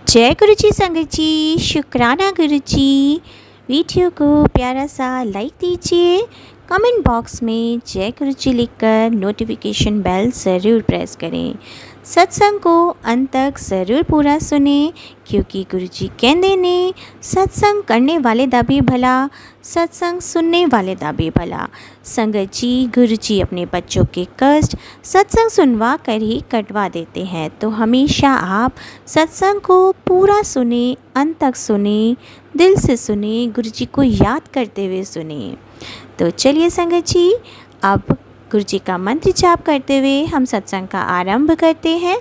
जय गुरु जी संगत जी, शुक्राना गुरु जी। वीडियो को प्यारा सा लाइक दीजिए, कमेंट बॉक्स में जय गुरु जी लिखकर नोटिफिकेशन बेल ज़रूर प्रेस करें। सत्संग को अंत तक ज़रूर पूरा सुने, क्योंकि गुरु जी कहते ने सत्संग करने वाले दा भी भला, सत्संग सुनने वाले दा भी भला। संगत जी, गुरु जी अपने बच्चों के कष्ट सत्संग सुनवा कर ही कटवा देते हैं, तो हमेशा आप सत्संग को पूरा सुने, अंत तक सुने, दिल से सुने, गुरु जी को याद करते हुए सुने। तो चलिए संगत जी, अब गुरु जी का मंत्र जाप करते हुए हम सत्संग का आरंभ करते हैं।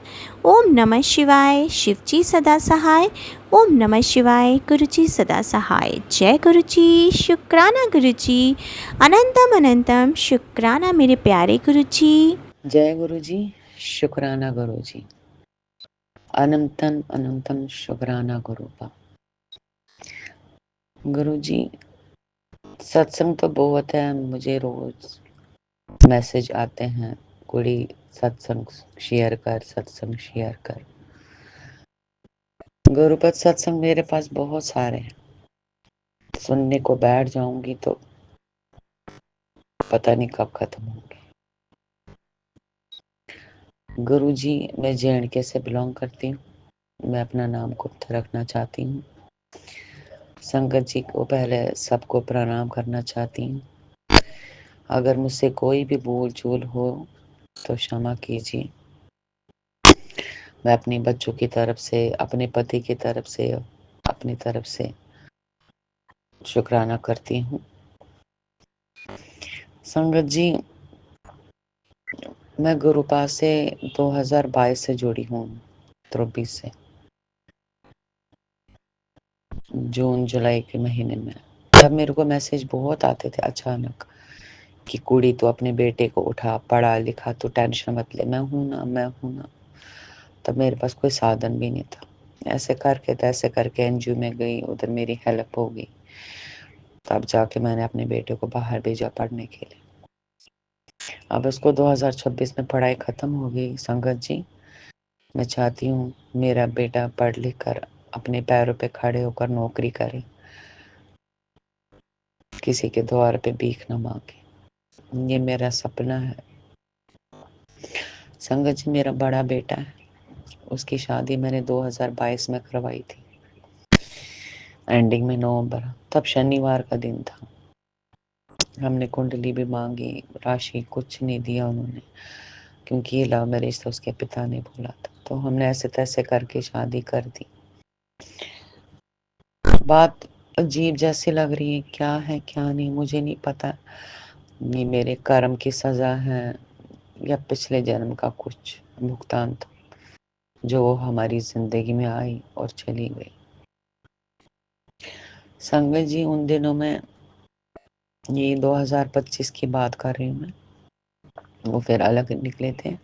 ओम नमः शिवाय, शिव जी सदा सहाय। ओम नमः शिवाय, गुरु जी सदा सहाय। जय गुरु जी, शुक्राना गुरु जी, अनंतम अनंतम शुक्राना मेरे प्यारे गुरु जी। जय गुरु जी, शुक्राना गुरु जी, अनंतन अनंतम शुक्राना गुरुपा। गुरु जी, सत्संग तो बहुत है, मुझे रोज मैसेज आते हैं, कुड़ी सत्संग शेयर कर, सत्संग शेयर कर। गुरुपत सत्संग मेरे पास बहुत सारे हैं, सुनने को बैठ जाऊंगी तो पता नहीं कब खत्म होंगे। गुरु जी, मैं JNK से बिलोंग करती हूँ। मैं अपना नाम गुप्त रखना चाहती हूँ। संगत जी को पहले सबको प्रणाम करना चाहती हूँ। अगर मुझसे कोई भी भूल चूल हो तो क्षमा कीजिए। मैं अपने बच्चों की तरफ से, अपने पति की तरफ से, अपनी तरफ से शुक्राना करती हूँ। संगत जी, मैं गुरुपा से 2022 से जुड़ी हूँ, 23 से, जून जुलाई के महीने में। तब मेरे को मैसेज बहुत आते थे अचानक कि कुड़ी तो अपने बेटे को उठा, पढ़ा लिखा, तो टेंशन मत ले, मैं हूं ना, मैं हूं ना। तब मेरे पास कोई साधन भी नहीं था। ऐसे करके तैसे करके NGO में गई, उधर मेरी हेल्प हो गई। तब जाके मैंने अपने बेटे को बाहर भेजा पढ़ने के लिए। अब उसको 2026 में पढ़ाई खत्म हो गई। संगत जी, मैं चाहती हूँ मेरा बेटा पढ़ लिख कर अपने पैरों पे खड़े होकर नौकरी करे, किसी के द्वार पे भीख न मांगे। ये मेरा सपना है। संगत जी, मेरा बड़ा बेटा है, उसकी शादी मैंने 2022 में करवाई थी, एंडिंग में नवंबर। तब शनिवार का दिन था। हमने कुंडली भी मांगी, राशि कुछ नहीं दिया उन्होंने, क्योंकि ये लव मैरिज था, उसके पिता ने बोला था। तो हमने ऐसे तैसे करके शादी कर दी। बात अजीब जैसी लग रही है, क्या है क्या नहीं मुझे नहीं पता। ये मेरे कर्म की सजा है या पिछले जन्म का कुछ भुगतान था, जो हमारी जिंदगी में आई और चली गई। संगत जी, उन दिनों में, ये 2025 की बात कर रही हूँ मैं, वो फिर अलग निकले थे,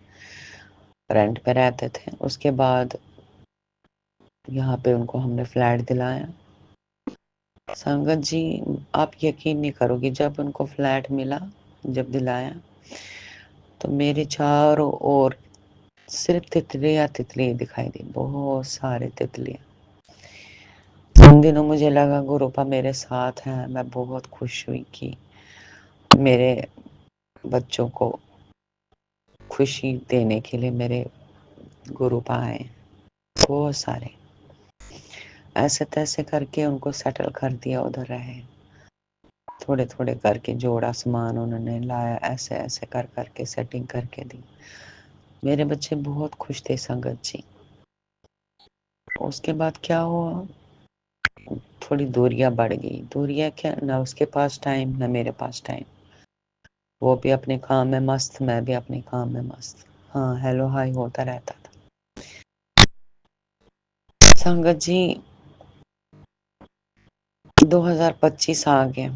रेंट पे रहते थे। उसके बाद यहाँ पे उनको हमने फ्लैट दिलाया। संगत जी, आप यकीन नहीं करोगी, जब उनको फ्लैट मिला, जब दिलाया, तो मेरे चारों ओर सिर्फ तितलियां तितलियां दिखाई दी, बहुत सारे तितलियां। उन दिनों मुझे लगा गुरुपा मेरे साथ है। मैं बहुत खुश हुई कि मेरे बच्चों को खुशी देने के लिए मेरे गुरुपा आए, बहुत सारे। ऐसे तैसे करके उनको सेटल कर दिया, उधर रहे। थोड़े थोड़े करके जोड़ा सामान उन्होंने लाया, ऐसे ऐसे कर करके सेटिंग करके दी। मेरे बच्चे बहुत खुश थे संगत जी। उसके बाद क्या हुआ, थोड़ी दूरियां बढ़ गई। दूरियां क्या, ना उसके पास टाइम ना मेरे पास टाइम। वो भी अपने काम में मस्त, मैं भी अपने काम में मस्त। हाँ, हेलो हाय होता रहता था। संगत जी, 2025 आ गया,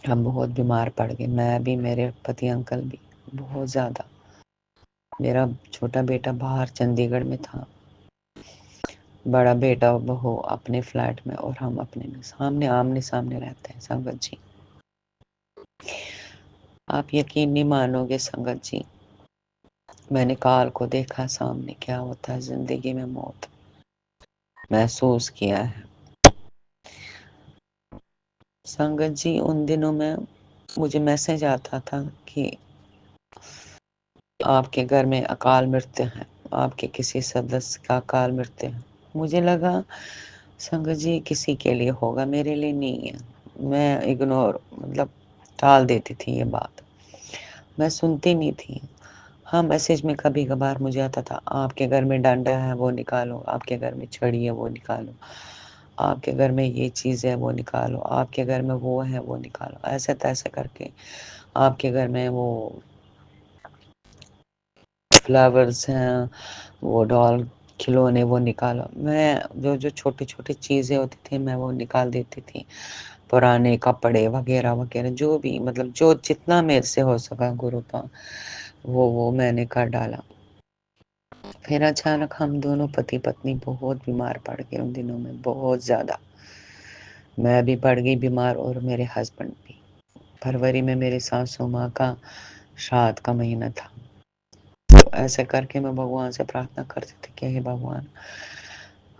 हम बहुत बीमार पड़ गए, मैं भी, मेरे पति अंकल भी, बहुत ज्यादा। मेरा छोटा बेटा बाहर चंडीगढ़ में था, बड़ा बेटा बहू अपने फ्लैट में, और हम अपने में सामने आमने सामने रहते हैं। संगत जी, आप यकीन नहीं मानोगे संगत जी, मैंने काल को देखा सामने, क्या होता है जिंदगी में मौत महसूस किया है। संगत जी, उन दिनों में मुझे मैसेज आता था कि आपके घर में अकाल मृत्यु है, आपके किसी सदस्य का अकाल मृत्यु है। मुझे लगा संगत जी किसी के लिए होगा, मेरे लिए नहीं है। मैं इग्नोर मतलब टाल देती थी ये बात, मैं सुनती नहीं थी। हाँ, मैसेज में कभी कभार मुझे आता था, आपके घर में डंडा है वो निकालो, आपके घर में छड़ी है वो निकालो, आपके घर में ये चीज़ है वो निकालो, आपके घर में वो है वो निकालो, ऐसे तैसे करके आपके घर में वो फ्लावर्स हैं, वो डॉल खिलौने वो निकालो। मैं जो जो छोटी छोटी चीज़ें होती थी मैं वो निकाल देती थी, पुराने कपड़े वगैरह वगैरह जो भी, मतलब जो जितना मेरे से हो सका गुरु का वो मैंने कर डाला। फिर अचानक हम दोनों पति पत्नी बहुत बीमार पड़ गए उन दिनों में, बहुत ज़्यादा। मैं भी पड़ गई बीमार और मेरे हस्बैंड भी। फरवरी में मेरी सासू माँ का श्राद्ध का महीना था। तो ऐसे करके मैं भगवान से प्रार्थना करती थी कि हे भगवान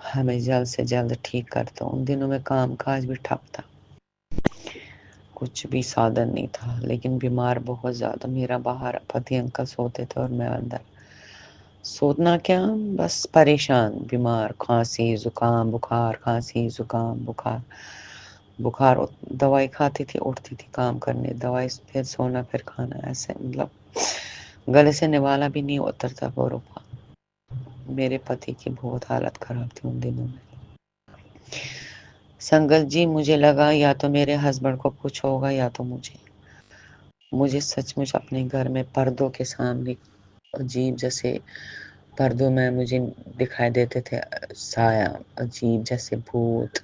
हमें जल्द से जल्द ठीक कर दो। उन दिनों में काम काज भी ठप था, कुछ भी साधन नहीं था, लेकिन बीमार बहुत ज़्यादा। मेरा बाहर पति अंकल सोते थे और मैं अंदर। सोतना क्या, बस परेशान, बीमार, खांसी जुकाम बुखार, खांसी जुकाम बुखार। बुखार दवाई खाती थी, उठती थी काम करने, दवाई फिर सोना फिर खाना, ऐसे मतलब गले से निवाला भी नहीं उतरता गोरुपा। मेरे पति की बहुत हालत खराब थी उन दिनों में। संगत जी, मुझे लगा या तो मेरे हस्बैंड को कुछ होगा या तो मुझे सचमुच अपने घर में पर्दों के सामने अजीब जैसे पर्दों में मुझे दिखाई देते थे साया, अजीब जैसे भूत,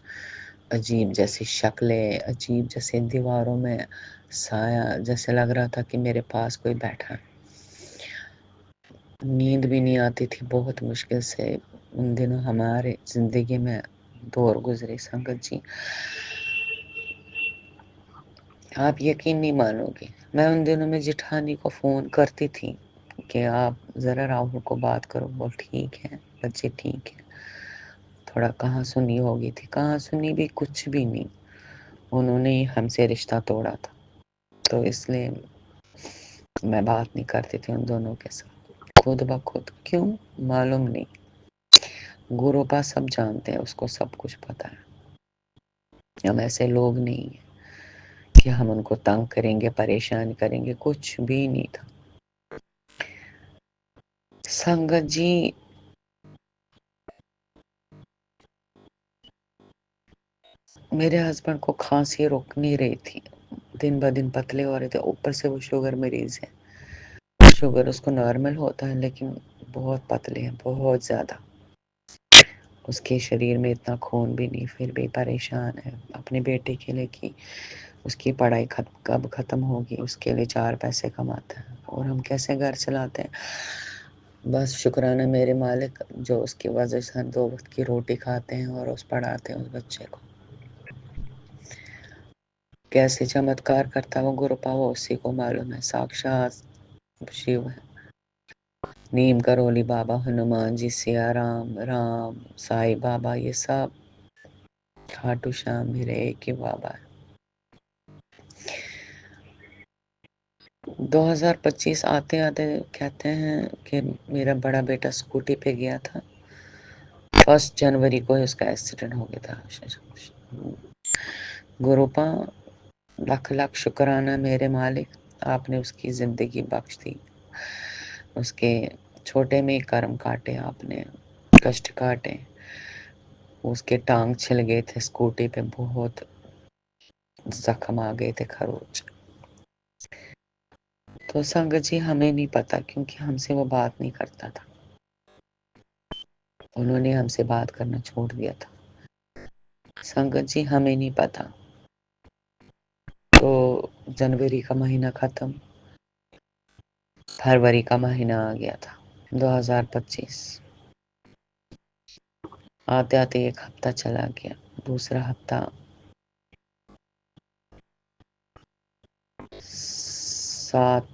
अजीब जैसी शक्लें, अजीब जैसे दीवारों में साया, जैसे लग रहा था कि मेरे पास कोई बैठा है। नींद भी नहीं आती थी बहुत मुश्किल से। उन दिनों हमारे जिंदगी में दौर गुजरे संगत जी, आप यकीन नहीं मानोगे। मैं उन दिनों में जिठानी को फोन करती थी कि आप जरा राहुल को बात करो, बोल ठीक है, बच्चे ठीक है। थोड़ा कहाँ सुनी होगी थी, कहाँ सुनी भी, कुछ भी नहीं। उन्होंने ही हमसे रिश्ता तोड़ा था, तो इसलिए मैं बात नहीं करती थी उन दोनों के साथ, खुद ब खुद। क्यों मालूम नहीं, गुरुपा सब जानते हैं, उसको सब कुछ पता है। हम ऐसे लोग नहीं है कि हम उनको तंग करेंगे, परेशान करेंगे, कुछ भी नहीं था। संगत जी, मेरे हस्बैंड को खांसी रुक नहीं रही थी, दिन ब दिन पतले हो रहे थे, ऊपर से वो शुगर मरीज है। शुगर उसको नॉर्मल होता है लेकिन बहुत पतले हैं, बहुत ज्यादा। उसके शरीर में इतना खून भी नहीं, फिर भी परेशान है अपने बेटे के लिए कि उसकी पढ़ाई कब खत्म होगी, उसके लिए 4 पैसे कमाता है और हम कैसे घर चलाते हैं। बस शुक्राना मेरे मालिक जो उसकी वजह से हम 2 वक्त की रोटी खाते हैं और उस पढ़ाते हैं उस बच्चे को। कैसे चमत्कार करता वो गुरुपा, वो उसी को मालूम है। साक्षात शिव है। नीम करोली बाबा, हनुमान जी, सिया राम, राम साईं बाबा, ये सब खाटू श्याम मेरे एक ही बाबा है। 2025 आते आते कहते हैं कि मेरा बड़ा बेटा स्कूटी पे गया था, 1 जनवरी को उसका एक्सीडेंट हो गया था। गुरुपा लख लख शुक्राना मेरे मालिक, आपने उसकी जिंदगी बख्श दी। उसके छोटे में कर्म काटे आपने, कष्ट काटे। उसके टांग छिल गए थे स्कूटी पे, बहुत जख्म आ गए थे, खरोच। तो संगत जी हमें नहीं पता, क्योंकि हमसे वो बात नहीं करता था, उन्होंने हमसे बात करना छोड़ दिया था। संगत जी हमें नहीं पता। तो जनवरी का महीना खत्म, फरवरी का महीना आ गया था 2025। आते आते 1 हफ्ता चला गया, दूसरा हफ्ता, 7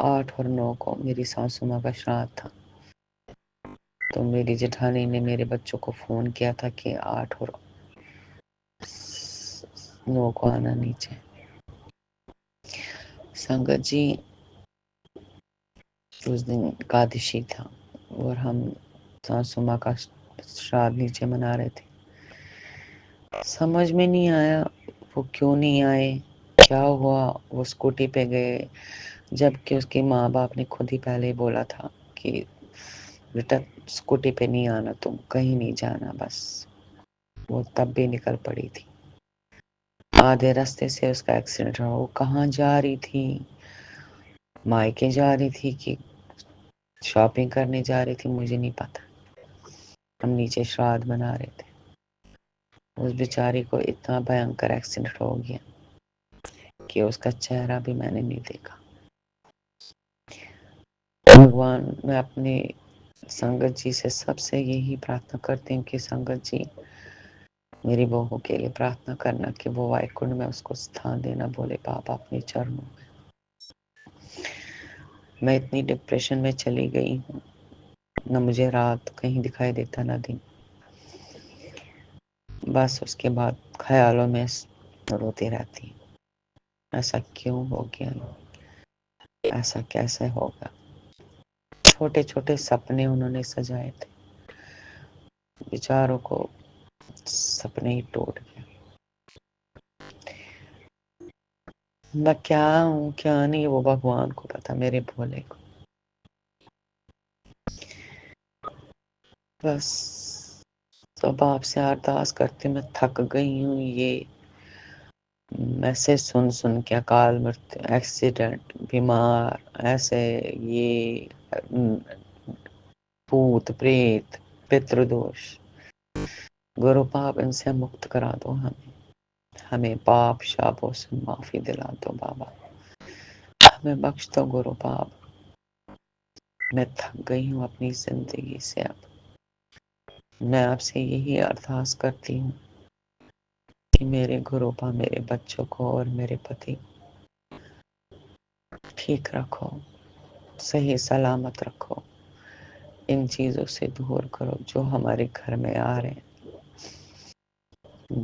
8 और 9 को मेरी सासू माँ का श्राद्ध था, तो मेरी जेठानी ने मेरे बच्चों को फ़ोन किया था कि 8 और 9 को आना नीचे। संगत जी, उस दिन एकादशी था और हम सासू माँ का श्राद्ध नीचे मना रहे थे। समझ में नहीं आया वो क्यों नहीं आए, क्या हुआ। वो स्कूटी पे गए, जबकि उसके माँ बाप ने खुद ही पहले ही बोला था कि बेटा स्कूटी पे नहीं आना, तुम कहीं नहीं जाना बस। वो तब भी निकल पड़ी थी। आधे रास्ते से उसका एक्सीडेंट हुआ। वो कहाँ जा रही थी, मायके जा रही थी कि शॉपिंग करने जा रही थी, मुझे नहीं पता। हम नीचे श्राद्ध मना रहे थे। उस बेचारी को इतना भयंकर एक्सीडेंट हो गया कि उसका चेहरा भी मैंने नहीं देखा। भगवान, मैं अपने संगत जी से सबसे यही प्रार्थना करती हूँ कि संगत जी मेरी बहू के लिए प्रार्थना करना कि वो वायुकुंड में उसको स्थान देना, बोले बाबा अपने चरणों में। मैं इतनी डिप्रेशन में चली गई हूँ, न मुझे रात कहीं दिखाई देता न दिन। बस उसके बाद ख्यालों में रोती रहती, ऐसा क्यों हो गया, ऐसा कैसे होगा। छोटे छोटे सपने उन्होंने सजाए थे, बेचारों को सपने ही टूट गए। मैं क्या हूँ क्या नहीं वो भगवान को पता, मेरे भोले को। बस सब आपसे अरदास करते, मैं थक गई हूँ। ये मैसेज सुन सुन के अकाल मृत्यु, एक्सीडेंट, बीमार, ऐसे ये भूत प्रेत, पितृदोष, गुरु पाप, इनसे मुक्त करा दो हमें। हमें पाप शापों से माफी दिला दो बाबा, हमें बख्श दो गुरु पाप। मैं थक गई हूँ अपनी जिंदगी से। अब मैं आपसे यही अरदास करती हूँ कि मेरे गुरु पाप मेरे बच्चों को और मेरे पति ठीक रखो, सही सलामत रखो। इन चीजों से दूर करो जो हमारे घर में आ रहे हैं,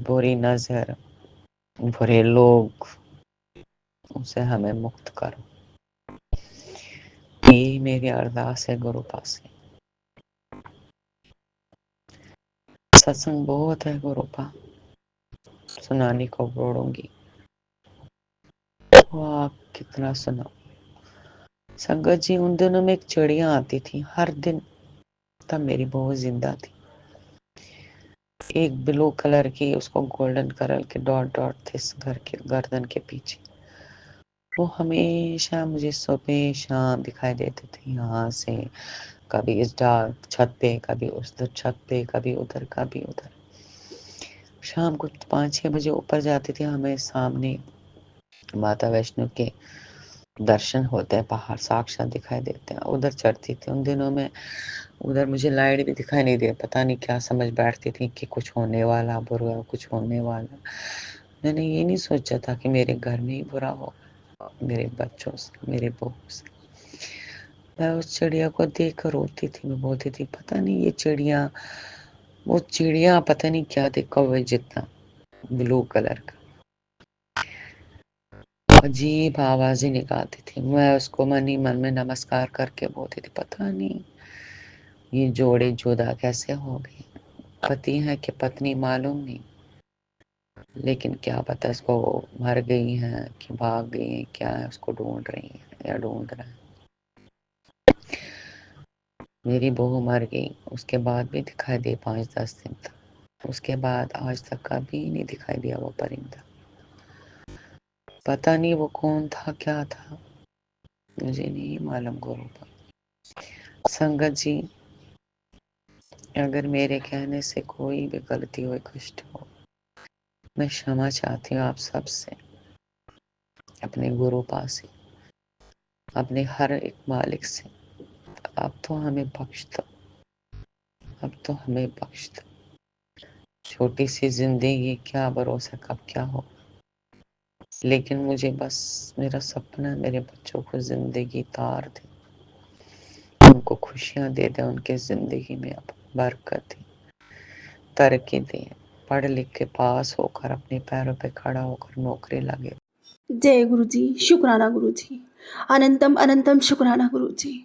बुरी नजर, बुरे लोग, उनसे हमें मुक्त करो। यही मेरी अरदास है गुरु पास से। सत्संग बहुत है गुरु पा, सुनाने को बोलूंगी वो आप कितना सुनाओ। संगत जी, उन दिनों में एक चिड़िया आती थी हर दिन, तब मेरी बहू जिंदा थी। एक ब्लू कलर की, उसको गोल्डन कलर के डॉट डॉट थे घर के गर्दन के पीछे। वो हमेशा मुझे सुबह शाम दिखाई देते थे, यहाँ से कभी इस डार्क छत पे, कभी उस छत पे, कभी उधर कभी उधर। शाम को 5-6 बजे ऊपर जाती थी, हमें सामने माता वैष्णो के दर्शन होते हैं, पहाड़ साक्षात दिखाई देते हैं, उधर चढ़ती थी। उन दिनों में उधर मुझे लाइट भी दिखाई नहीं दे, पता नहीं क्या समझ बैठती थी कि कुछ होने वाला, बुरा कुछ होने वाला। मैंने ये नहीं सोचा था कि मेरे घर में ही बुरा होगा, मेरे बच्चों से, मेरे बहू से। मैं उस चिड़िया को देख कर रोती थी, मैं बोलती थी पता नहीं ये चिड़िया, वो चिड़िया पता नहीं क्या थी, कौवे जितना ब्लू कलर का, अजीब आवाजें निकालती थी। मैं उसको मन ही मन में नमस्कार करके बोलती थी पता नहीं ये जोड़े जुदा कैसे हो गए, पति है कि पत्नी मालूम नहीं, लेकिन क्या पता इसको मर गई हैं कि भाग गई हैं, क्या है, उसको ढूंढ रही है या ढूंढ रहा है। मेरी बहू मर गई, उसके बाद भी दिखाई दे 5-10 दिन तक, उसके बाद आज तक कभी नहीं दिखाई दिया वो परिंदा। पता नहीं वो कौन था, क्या था, मुझे नहीं मालूम गुरु पर। संगत जी, अगर मेरे कहने से कोई भी गलती हो, कष्ट हो, मैं क्षमा चाहती हूँ आप सबसे, अपने गुरु पास से, अपने हर एक मालिक से। अब तो हमें बख्श दो, अब तो हमें बख्श दो। छोटी सी जिंदगी, क्या भरोसा कब क्या हो। लेकिन मुझे बस मेरा सपना मेरे बच्चों को जिंदगी तार दे, उनको खुशियां दे दे, उनके जिंदगी में अब बरकत दे, तरक्की दे, पढ़ लिख के पास होकर अपने पैरों पे खड़ा होकर नौकरी लगे। जय गुरु जी, शुक्राना गुरु जी, अनंतम अनंतम शुक्राना गुरु जी।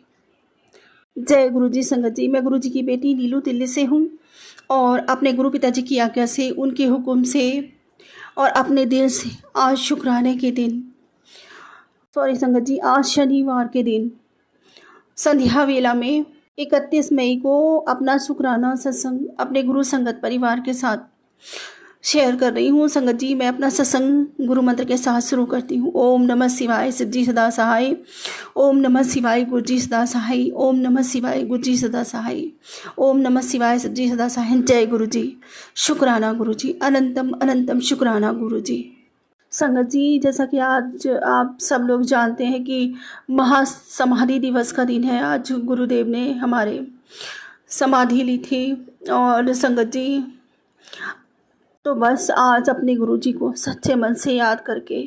जय गुरु जी। संगत जी, मैं गुरु जी की बेटी नीलू दिल्ली से हूँ और अपने गुरु पिताजी की आज्ञा से, उनके हुक्म से और अपने दिल से आज शुक्राने के दिन, सॉरी संगत जी, आज शनिवार के दिन संध्या वेला में 31 मई को अपना शुक्राना सत्संग अपने गुरु संगत परिवार के साथ शेयर कर रही हूँ। संगत जी, मैं अपना सत्संग गुरु मंत्र के साथ शुरू करती हूँ। ओम नमः शिवाय, शिव जी सदा सहाय। ओम नमः शिवाय, गुरु जी सदा सहाय। ओम नमः शिवाय, गुरु जी सदा सहाय। ओम नमः शिवाय, शिव जी सदा सहाय। जय गुरु जी, शुक्राना गुरु जी, अनंतम अनंतम शुक्राना गुरु जी। संगत जी, जैसा कि आज आप सब लोग जानते हैं कि महासमाधि दिवस का दिन है। आज गुरुदेव ने हमारे समाधि ली थी और संगत जी, तो बस आज अपने गुरुजी को सच्चे मन से याद करके,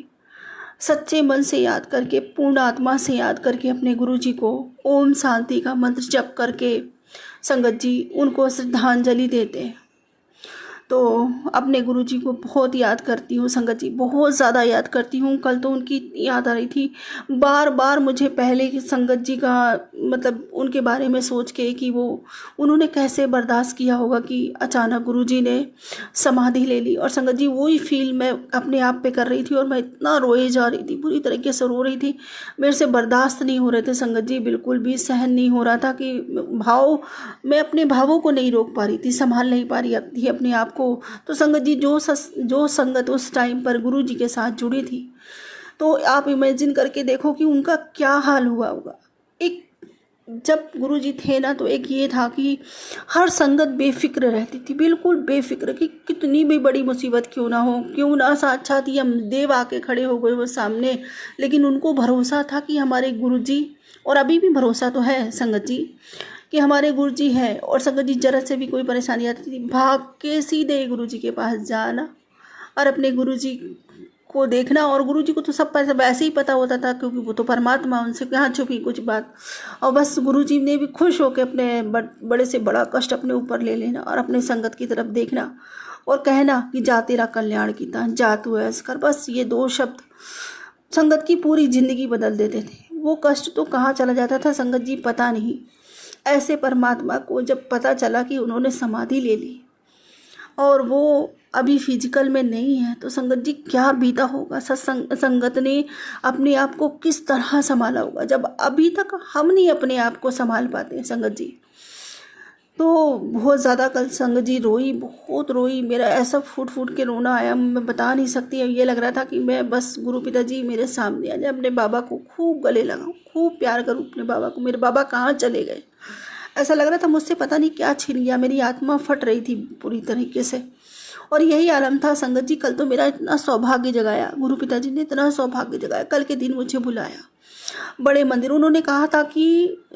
सच्चे मन से याद करके, पूर्ण आत्मा से याद करके अपने गुरुजी को ओम शांति का मंत्र जप करके संगत जी उनको श्रद्धांजलि देते हैं। तो अपने गुरुजी को बहुत याद करती हूँ संगत जी, बहुत ज़्यादा याद करती हूँ। कल तो उनकी याद आ रही थी बार बार मुझे, पहले की संगत जी का मतलब उनके बारे में सोच के कि वो उन्होंने कैसे बर्दाश्त किया होगा कि अचानक गुरुजी ने समाधि ले ली। और संगत जी, वही फील मैं अपने आप पे कर रही थी और मैं इतना रोए जा रही थी, पूरी तरीके से रो रही थी। मेरे से बर्दाश्त नहीं हो रहे थे संगत जी, बिल्कुल भी सहन नहीं हो रहा था कि भाव, मैं अपने भावों को नहीं रोक पा रही थी, संभाल नहीं पा रही थी अपने आप को। तो संगत जी, जो संगत उस टाइम पर गुरु जी के साथ जुड़ी थी, तो आप इमेजिन करके देखो कि उनका क्या हाल हुआ होगा। एक जब गुरु जी थे ना, तो एक ये था कि हर संगत बेफिक्र रहती थी, बिल्कुल बेफिक्र, कि कितनी भी बड़ी मुसीबत क्यों ना हो, क्यों ना साक्षात ही हम देव आके खड़े हो गए वो सामने, लेकिन उनको भरोसा था कि हमारे गुरु जी, और अभी भी भरोसा तो है संगत जी कि हमारे गुरु जी हैं। और संगत जी, जरा से भी कोई परेशानी आती थी, भाग के सीधे गुरु जी के पास जाना और अपने गुरु जी को देखना। और गुरु जी को तो सब वैसे ही पता होता था, क्योंकि वो तो परमात्मा, उनसे कहाँ छुपी कुछ बात। और बस गुरु जी ने भी खुश होकर अपने बड़े से बड़ा कष्ट अपने ऊपर ले लेना और अपने संगत की तरफ देखना और कहना कि जा तेरा कल्याण कीता, जा तू ऐस कर। बस ये दो शब्द संगत की पूरी जिंदगी बदल देते थे। वो कष्ट तो कहाँ चला जाता था संगत जी, पता नहीं। ऐसे परमात्मा को जब पता चला कि उन्होंने समाधि ले ली और वो अभी फिजिकल में नहीं है, तो संगत जी क्या बीता होगा, संगत ने अपने आप को किस तरह संभाला होगा, जब अभी तक हम नहीं अपने आप को संभाल पाते हैं संगत जी। तो बहुत ज़्यादा कल संगत जी रोई, बहुत रोई, मेरा ऐसा फूट फूट के रोना आया, मैं बता नहीं सकती। ये लग रहा था कि मैं बस गुरु पिताजी मेरे सामने आ जाए, अपने बाबा को खूब गले लगाऊं, खूब प्यार करूं अपने बाबा को। मेरे बाबा कहाँ चले गए, ऐसा लग रहा था मुझसे पता नहीं क्या छीन गया, मेरी आत्मा फट रही थी पूरी तरीके से। और यही आलम था संगत जी। कल तो मेरा इतना सौभाग्य जगाया, गुरु पिताजी ने इतना सौभाग्य जगाया। कल के दिन मुझे बुलाया बड़े मंदिर, उन्होंने कहा था कि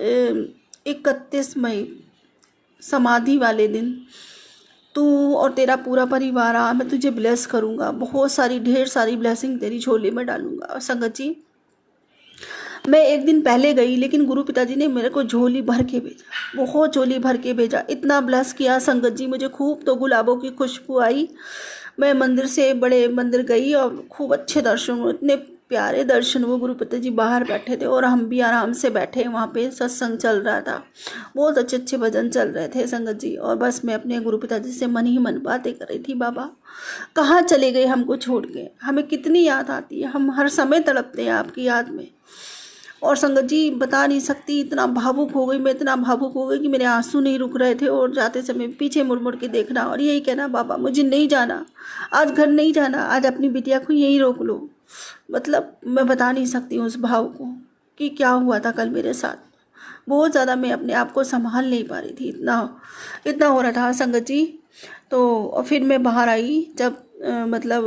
31 मई समाधि वाले दिन तू और तेरा पूरा परिवार आ, मैं तुझे ब्लेस करूँगा, बहुत सारी ढेर सारी ब्लेसिंग तेरी झोली में डालूंगा। और संगत जी, मैं एक दिन पहले गई, लेकिन गुरु पिताजी ने मेरे को झोली भर के भेजा, बहुत झोली भर के भेजा, इतना ब्लेस किया संगत जी मुझे खूब। तो गुलाबों की खुशबू आई। मैं मंदिर से बड़े मंदिर गई और खूब अच्छे दर्शन हुए, इतने प्यारे दर्शन हुए। गुरु पिताजी बाहर बैठे थे और हम भी आराम से बैठे, वहाँ पे सत्संग चल रहा था, बहुत अच्छे अच्छे भजन चल रहे थे संगत जी। और बस मैं अपने गुरु पिताजी से मन ही मन बातें कर रही थी, बाबा कहाँ चले गए हमको छोड़ के, हमें कितनी याद आती है, हम हर समय तड़पते हैं आपकी याद में। और संगत जी, बता नहीं सकती, इतना भावुक हो गई मैं, इतना भावुक हो गई कि मेरे आंसू नहीं रुक रहे थे। और जाते समय पीछे मुड़ मुड़ के देखना और यही कहना, बाबा मुझे नहीं जाना, आज घर नहीं जाना, आज अपनी बिटिया को यहीं रोक लो। मतलब मैं बता नहीं सकती हूँ उस भाव को कि क्या हुआ था कल मेरे साथ। बहुत ज़्यादा मैं अपने आप को संभाल नहीं पा रही थी, इतना हो रहा था संगत जी। तो फिर मैं बाहर आई, जब मतलब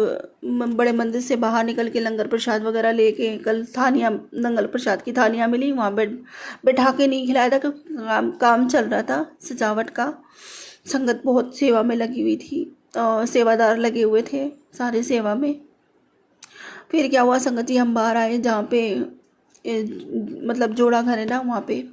बड़े मंदिर से बाहर निकल के लंगर प्रसाद वगैरह लेके, कल थालियाँ, लंगर प्रसाद की थालियाँ मिली, वहाँ बैठा के नहीं खिलाया था क्योंकि काम चल रहा था सजावट का। संगत बहुत सेवा में लगी हुई थी और सेवादार लगे हुए थे सारे सेवा में। फिर क्या हुआ संगत जी, हम बाहर आए जहाँ पे मतलब जोड़ा घर है ना वहाँ पे,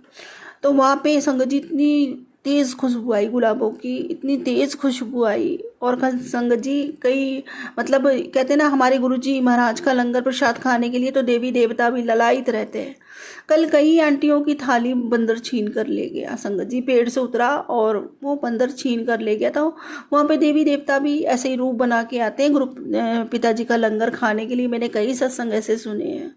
तो वहाँ पे संगत जी इतनी तेज़ खुशबू आई गुलाबों की, इतनी तेज़ खुशबू आई। और कल संगत जी कई मतलब कहते हैं ना, हमारे गुरुजी महाराज का लंगर प्रसाद खाने के लिए तो देवी देवता भी ललायित रहते हैं। कल कई आंटियों की थाली बंदर छीन कर ले गया संगत जी, पेड़ से उतरा और वो बंदर छीन कर ले गया। तो वहाँ पे देवी देवता भी ऐसे ही रूप बना के आते हैं गुरु पिताजी का लंगर खाने के लिए। मैंने कई सत्संग ऐसे सुने हैं।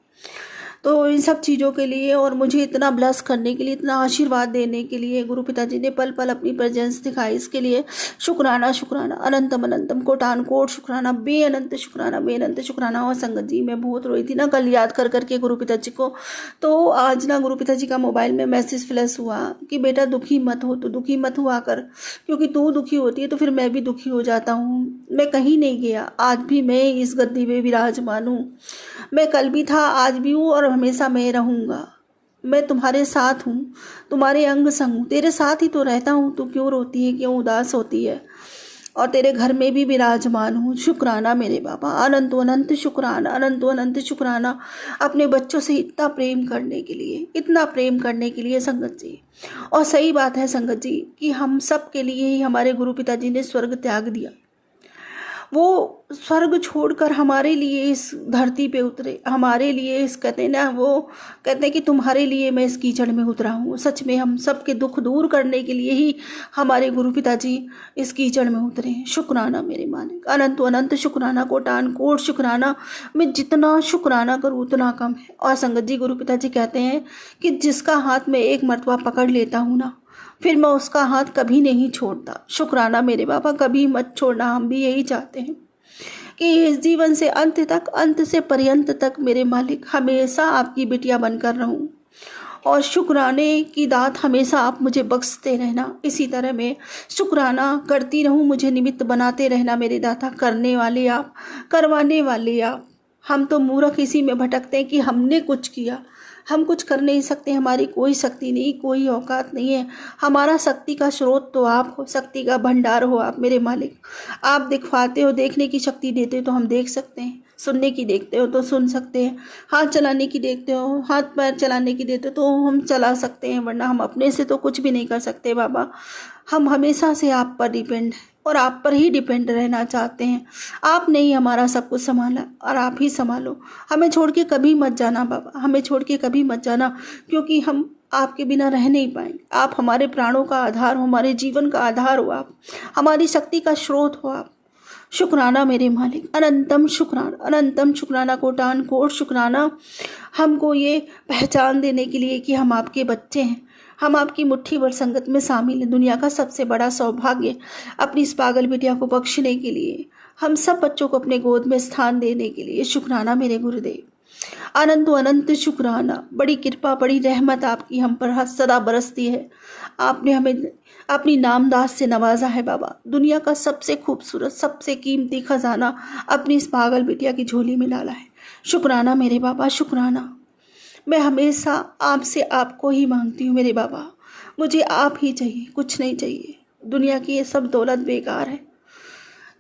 तो इन सब चीज़ों के लिए और मुझे इतना ब्लेस करने के लिए, इतना आशीर्वाद देने के लिए गुरु पिताजी ने पल पल अपनी प्रेजेंस दिखाई, इसके लिए शुक्राना शुक्राना, अनंतम अनंतम कोटान कोट शुक्राना, बेअनंत शुक्राना, बेअनंत शुक्राना। और संगत जी मैं बहुत रोई थी ना कल याद कर करके गुरु पिताजी को। तो आज ना गुरु पिताजी का मोबाइल में मैसेज फ्लैश हुआ कि बेटा दुखी मत हो, तो दुखी मत हुआ कर, क्योंकि तू दुखी होती है तो फिर मैं भी दुखी हो जाता हूँ। मैं कहीं नहीं गया, आज भी मैं इस गद्दी में विराजमान हूँ। मैं कल भी था, आज भी हूँ और हमेशा मैं रहूँगा। मैं तुम्हारे साथ हूँ, तुम्हारे अंग संग हूँ, तेरे साथ ही तो रहता हूँ। तू क्यों रोती है, क्यों उदास होती है, और तेरे घर में भी विराजमान हूँ। शुक्राना मेरे बाबा, अनंत अनंत शुक्राना, अनंत अनंत शुक्राना अपने बच्चों से इतना प्रेम करने के लिए, इतना प्रेम करने के लिए संगत जी। और सही बात है संगत जी कि हम सब के लिए ही हमारे गुरु पिताजी ने स्वर्ग त्याग दिया। वो स्वर्ग छोड़कर हमारे लिए इस धरती पे उतरे, हमारे लिए इस कहते हैं ना, वो कहते हैं कि तुम्हारे लिए मैं इस कीचड़ में उतरा हूँ। सच में हम सबके दुख दूर करने के लिए ही हमारे गुरु पिताजी इस कीचड़ में उतरे हैं। शुक्राना मेरे मालिक, अनंत अनंत शुक्राना, कोटान कोट शुक्राना। मैं जितना शुक्राना करूँ उतना कम है। और संगत जी गुरु पिताजी कहते हैं कि जिसका हाथ मैं एक मरतबा पकड़ लेता हूँ ना, फिर मैं उसका हाथ कभी नहीं छोड़ता। शुक्राना मेरे बाबा, कभी मत छोड़ना। हम भी यही चाहते हैं कि इस जीवन से अंत तक, अंत से पर्यंत तक मेरे मालिक हमेशा आपकी बिटिया बनकर रहूं, और शुक्राने की दात हमेशा आप मुझे बख्शते रहना। इसी तरह मैं शुक्राना करती रहूं, मुझे निमित्त बनाते रहना मेरे दाता। करने वाले आप, करवाने वाले आप। हम तो मूर्ख इसी में भटकते हैं कि हमने कुछ किया। हम कुछ कर नहीं सकते, हमारी कोई शक्ति नहीं, कोई औकात नहीं है। हमारा शक्ति का स्रोत तो आप हो, शक्ति का भंडार हो आप मेरे मालिक। आप दिखवाते हो, देखने की शक्ति देते हो तो हम देख सकते हैं, सुनने की देखते हो तो सुन सकते हैं, हाथ चलाने की देखते हो, हाथ पैर चलाने की देते हो तो हम चला सकते हैं, वरना हम अपने से तो कुछ भी नहीं कर सकते बाबा। हम हमेशा से आप पर डिपेंड हैं और आप पर ही डिपेंड रहना चाहते हैं। आपने ही हमारा सब कुछ संभाला और आप ही संभालो। हमें छोड़ के कभी मत जाना बाबा, हमें छोड़ के कभी मत जाना, क्योंकि हम आपके बिना रह नहीं पाएंगे। आप हमारे प्राणों का आधार हो, हमारे जीवन का आधार हो, आप हमारी शक्ति का स्रोत हो आप। शुक्राना मेरे मालिक, अनंतम शुक्राना, अनंतम शुक्राना, कोटान कोट शुक्राना हमको ये पहचान देने के लिए कि हम आपके बच्चे हैं, हम आपकी मुट्ठी भर संगत में शामिल हैं। दुनिया का सबसे बड़ा सौभाग्य अपनी इस पागल बिटिया को बख्शने के लिए, हम सब बच्चों को अपने गोद में स्थान देने के लिए। शुक्राना मेरे गुरुदेव, अनंत अनंत शुक्राना। बड़ी कृपा, बड़ी रहमत आपकी हम पर सदा बरसती है। आपने हमें अपनी नामदास से नवाजा है बाबा। दुनिया का सबसे खूबसूरत, सबसे कीमती खजाना अपनी इस पागल बिटिया की झोली में डाला है। शुक्राना मेरे बाबा, शुक्राना। मैं हमेशा आपसे आपको ही मांगती हूँ मेरे बाबा। मुझे आप ही चाहिए, कुछ नहीं चाहिए। दुनिया की ये सब दौलत बेकार है,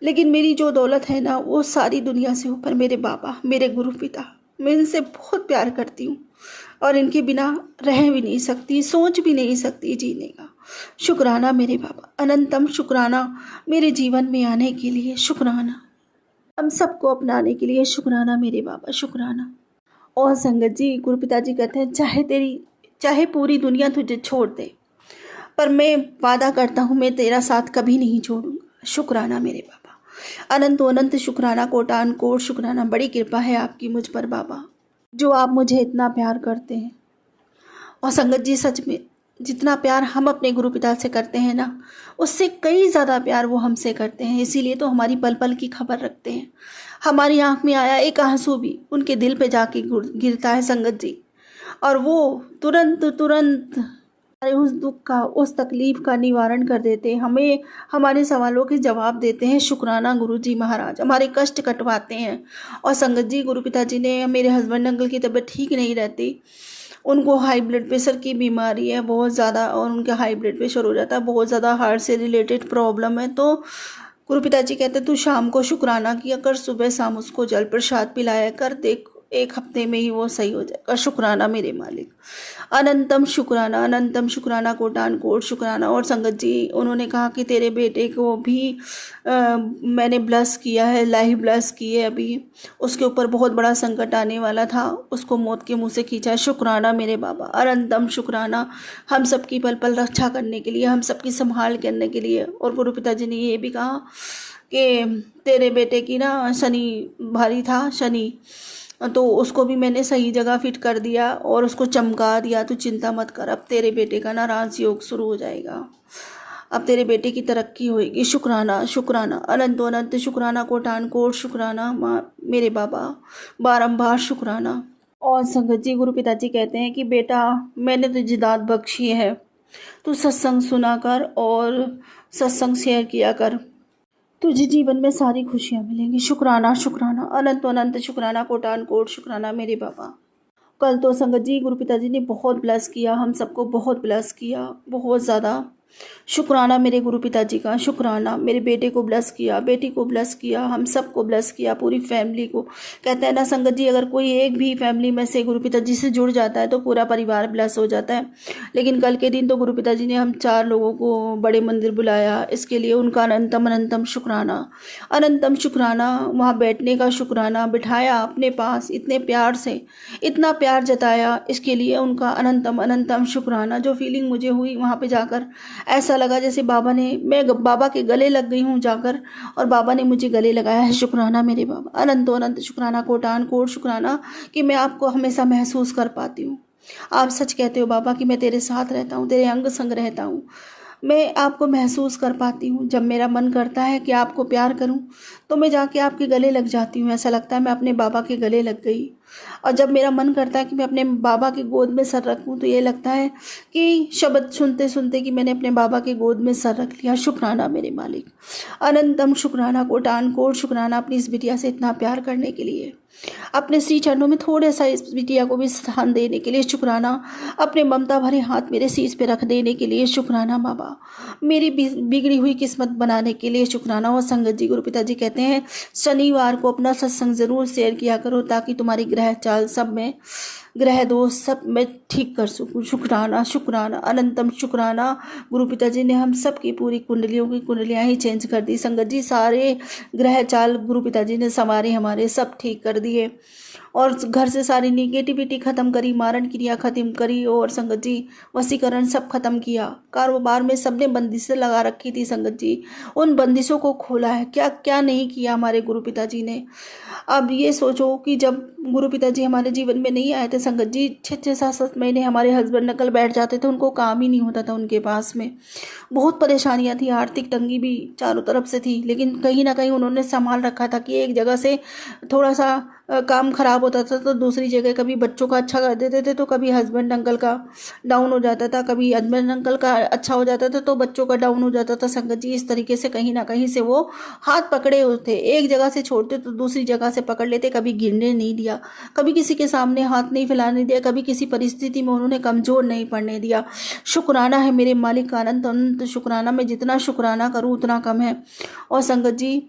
लेकिन मेरी जो दौलत है ना, वो सारी दुनिया से ऊपर मेरे बाबा, मेरे गुरु पिता। मैं इनसे बहुत प्यार करती हूँ और इनके बिना रह भी नहीं सकती, सोच भी नहीं सकती जीने का। शुक्राना मेरे बाबा, अनंतम शुक्राना मेरे जीवन में आने के लिए। शुक्राना हम सबको अपनाने के लिए। शुक्राना मेरे बाबा, शुक्राना। और संगत जी गुरु पिताजी कहते हैं, चाहे पूरी दुनिया तुझे छोड़ दे, पर मैं वादा करता हूँ मैं तेरा साथ कभी नहीं छोड़ूंगा। शुक्राना मेरे बाबा, अनंत अनंत शुक्राना, कोटान कोट शुक्राना। बड़ी कृपा है आपकी मुझ पर बाबा, जो आप मुझे इतना प्यार करते हैं। और संगत जी सच में जितना प्यार हम अपने गुरु पिता से करते हैं ना, उससे कई ज़्यादा प्यार वो हमसे करते हैं। इसीलिए तो हमारी पल पल की खबर रखते हैं। हमारी आंख में आया एक आंसू भी उनके दिल पे जाके गिरता है संगत जी, और वो तुरंत हमारे उस दुख का, उस तकलीफ़ का निवारण कर देते हैं। हमें हमारे सवालों के जवाब देते हैं। शुक्राना गुरुजी महाराज, हमारे कष्ट कटवाते हैं। और संगत जी गुरु पिताजी ने, मेरे हस्बैंड अंकल की तबीयत ठीक नहीं रहती, उनको हाई ब्लड प्रेशर की बीमारी है बहुत ज़्यादा, और उनका हाई ब्लड प्रेशर हो जाता है, बहुत ज़्यादा हार्ट से रिलेटेड प्रॉब्लम है। तो गुरु पिताजी कहते तू शाम को शुक्राना किया कर, सुबह शाम उसको जल प्रसाद पिलाया कर, देख 1 हफ्ते में ही वो सही हो जाएगा। शुक्राना मेरे मालिक, अनंतम शुक्राना, कोटान कोट शुक्राना। और संगत जी उन्होंने कहा कि तेरे बेटे को भी मैंने ब्लेस किया है, लाइव ब्लेस की है। अभी उसके ऊपर बहुत बड़ा संकट आने वाला था, उसको मौत के मुंह से खींचा। शुक्राना मेरे बाबा, अनंतम शुक्राना हम सबकी पल पल रक्षा करने के लिए, हम सबकी संभाल करने के लिए। और गुरु पिताजी ने ये भी कहा कि तेरे बेटे की ना शनि भारी था, शनि, तो उसको भी मैंने सही जगह फिट कर दिया और उसको चमका दिया। तू चिंता मत कर, अब तेरे बेटे का ना राजयोग शुरू हो जाएगा, अब तेरे बेटे की तरक्की होएगी। शुक्राना शुक्राना, अनंतो अनंत शुक्राना, कोटान कोट शुक्राना माँ मेरे बाबा, बारंबार शुक्राना। और संगत जी गुरु पिताजी कहते हैं कि बेटा मैंने तुझे दात बख्शी है, तू सत्संग सुना कर और सत्संग शेयर किया कर, तुझे जीवन में सारी खुशियाँ मिलेंगी। शुक्राना शुक्राना, अनंत अनंत शुक्राना, कोटान कोट शुक्राना मेरे बाबा। कल तो संगत जी गुरु पिताजी ने बहुत ब्लेस किया, हम सबको बहुत ब्लेस किया, बहुत ज़्यादा। शुक्राना मेरे गुरु पिताजी का, शुक्राना। मेरे बेटे को ब्लेस किया, बेटी को ब्लेस किया, हम सबको ब्लेस किया, पूरी फैमिली को। कहते हैं ना संगत जी, अगर कोई एक भी फैमिली में से गुरु पिताजी से जुड़ जाता है तो पूरा परिवार ब्लेस हो जाता है। लेकिन कल के दिन तो गुरु पिताजी ने हम 4 लोगों को बड़े मंदिर बुलाया, इसके लिए उनका अनंतम अनंतम शुक्राना, अनंतम शुक्राना। वहाँ बैठने का शुक्राना, बिठाया अपने पास इतने प्यार से, इतना प्यार जताया, इसके लिए उनका अनंतम अनंतम शुक्राना। जो फीलिंग मुझे हुई वहाँ पे जाकर, ऐसा लगा जैसे बाबा ने, मैं बाबा के गले लग गई हूँ जाकर और बाबा ने मुझे गले लगाया है। शुक्राना मेरे बाबा, अनंतो अनंत शुक्राना, कोटान कोट शुक्राना कि मैं आपको हमेशा महसूस कर पाती हूँ। आप सच कहते हो बाबा कि मैं तेरे साथ रहता हूँ, तेरे अंग संग रहता हूँ, मैं आपको महसूस कर पाती हूँ। जब मेरा मन करता है कि आपको प्यार करूँ तो मैं जाके आपके गले लग जाती हूँ, ऐसा लगता है मैं अपने बाबा के गले लग गई। और जब मेरा मन करता है कि मैं अपने बाबा की गोद में सर रखूं तो ये लगता है कि शब्द सुनते सुनते कि मैंने अपने बाबा की गोद में सर रख लिया। शुक्राना मेरे मालिक, अनंतम शुक्राना, कोटान कोट शुक्राना अपनी इस बिटिया से इतना प्यार करने के लिए, अपने श्री चरणों में थोड़ा सा इस बिटिया को भी स्थान देने के लिए शुक्राना, अपने ममता भरे हाथ मेरे शीश पे रख देने के लिए शुक्राना बाबा, मेरी बिगड़ी हुई किस्मत बनाने के लिए शुक्राना। और संगत जी गुरु पिताजी कहते हैं शनिवार को अपना सत्संग ज़रूर शेयर किया करो ताकि तुम्हारी ग्रह चाल सब में, ग्रह दोष सब मैं ठीक कर सकूँ। शुक्राना शुक्राना, अनंतम शुक्राना। गुरु पिताजी ने हम सब की पूरी कुंडलियों की कुंडलियाँ ही चेंज कर दी संगत जी, सारे ग्रह चाल गुरु पिताजी ने संवारे, हमारे सब ठीक कर दिए और घर से सारी निगेटिविटी ख़त्म करी, मारण क्रिया ख़त्म करी और संगत जी वशीकरण सब खत्म किया। कारोबार में सबने बंदिशें लगा रखी थी संगत जी, उन बंदिशों को खोला है। क्या क्या नहीं किया हमारे गुरु पिताजी ने। अब ये सोचो कि जब गुरु पिताजी हमारे जीवन में नहीं आए थे संगत जी, 6-6 7-7 महीने हमारे हस्बैंड नकल बैठ जाते थे, उनको काम ही नहीं होता था उनके पास में, बहुत परेशानियां थी, आर्थिक तंगी भी चारों तरफ से थी। लेकिन कहीं ना कहीं उन्होंने संभाल रखा था कि एक जगह से थोड़ा सा काम खराब होता था तो दूसरी जगह, कभी बच्चों का अच्छा कर देते थे तो कभी हस्बैंड अंकल का डाउन हो जाता था, कभी हस्बैंड अंकल का अच्छा हो जाता था तो बच्चों का डाउन हो जाता था संगत जी। इस तरीके से कहीं ना कहीं से वो हाथ पकड़े होते, एक जगह से छोड़ते तो दूसरी जगह से पकड़ लेते, कभी गिरने नहीं दिया, कभी किसी के सामने हाथ नहीं फैलाने दिया, कभी किसी परिस्थिति में उन्होंने कमज़ोर नहीं पड़ने दिया। शुक्राना है मेरे मालिक का अनंत अनंत शुक्राना। मैं जितना शुक्राना करूँ उतना कम है। और संगत जी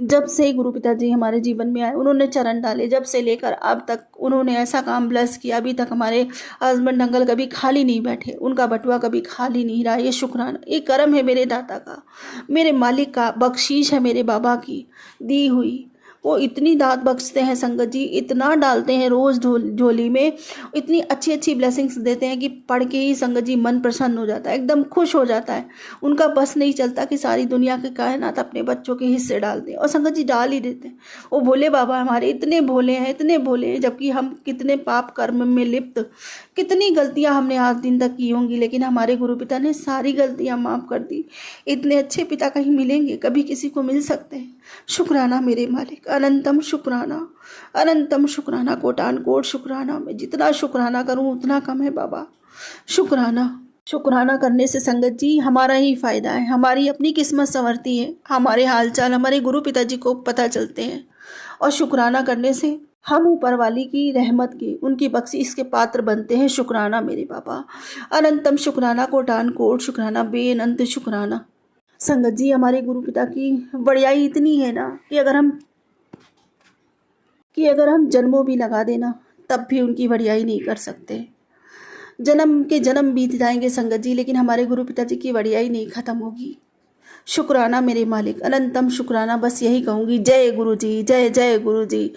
जब से गुरु पिताजी हमारे जीवन में आए, उन्होंने चरण डाले, जब से लेकर अब तक उन्होंने ऐसा काम ब्लेस किया, अभी तक हमारे हस्बैंड अंकल कभी खाली नहीं बैठे, उनका बटुआ कभी खाली नहीं रहा। ये शुक्राना, ये कर्म है मेरे दाता का, मेरे मालिक का, बख्शीश है मेरे बाबा की दी हुई। वो इतनी दात बख्शते हैं संगत जी, इतना डालते हैं रोज़ झोली में, इतनी अच्छी अच्छी ब्लेसिंग्स देते हैं कि पढ़ के ही संगत जी मन प्रसन्न हो जाता है, एकदम खुश हो जाता है। उनका बस नहीं चलता कि सारी दुनिया के कायनात अपने बच्चों के हिस्से डाल दें, और संगत जी डाल ही देते हैं। वो भोले बाबा हमारे इतने भोले हैं, इतने भोले हैं, जबकि हम कितने पाप कर्म में लिप्त, कितनी गलतियां हमने आज दिन तक की होंगी, लेकिन हमारे गुरु पिता ने सारी गलतियां माफ़ कर दी। इतने अच्छे पिता कहीं मिलेंगे, कभी किसी को मिल सकते हैं। शुक्राना मेरे मालिक, अनंतम शुक्राना, अनंतम शुक्राना, कोटान कोट शुक्राना। मैं जितना शुक्राना करूं उतना कम है बाबा। शुक्राना, शुक्राना करने से संगत जी हमारा ही फायदा है, हमारी अपनी किस्मत संवरती है, हमारे हालचाल हमारे गुरु पिताजी को पता चलते हैं। और शुक्राना करने से हम ऊपर वाली की रहमत के, उनकी बख्शीश के पात्र बनते हैं। शुक्राना मेरे बाबा, अनंतम शुक्राना, कोटान कोट शुक्राना, बेअनंत शुक्राना। संगत जी, हमारे गुरु पिता की बड़ाई इतनी है ना कि अगर हम जन्मों भी लगा देना तब भी उनकी बड़ाई नहीं कर सकते। जन्म के जन्म बीत जाएंगे संगत जी, लेकिन हमारे गुरु पिताजी की बड़ाई नहीं खत्म होगी। शुक्राना मेरे मालिक, अनंतम शुक्राना। बस यही कहूँगी, जय गुरु जी, जय जय गुरु जी,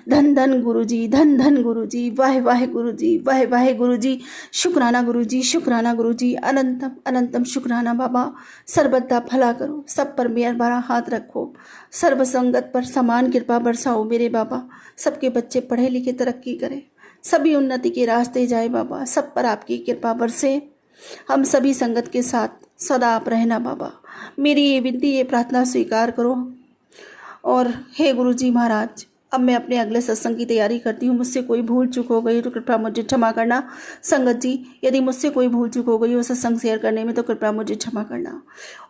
धन धन गुरु जी, धन धन गुरु जी, वाह वाह गुरु जी, वाह वाह गुरु जी। शुक्राना गुरु जी, शुक्राना गुरु जी, अनंतम अनंतम शुक्राना बाबा। सर्वदा भला करो, सब पर मेहर भरा हाथ रखो, सर्व संगत पर समान कृपा बरसाओ मेरे बाबा। सबके बच्चे पढ़े लिखे तरक्की करें, सभी उन्नति के रास्ते जाए बाबा, सब पर आपकी कृपा बरसे। हम सभी संगत के साथ सदा आप रहना बाबा। मेरी ये विनती, ये प्रार्थना स्वीकार करो। और हे गुरु जी महाराज, अब मैं अपने अगले सत्संग की तैयारी करती हूँ। मुझसे कोई भूल चूक हो गई तो कृपया मुझे क्षमा करना। संगत जी, यदि मुझसे कोई भूल चूक हो गई हो सत्संग शेयर करने में तो कृपया मुझे क्षमा करना।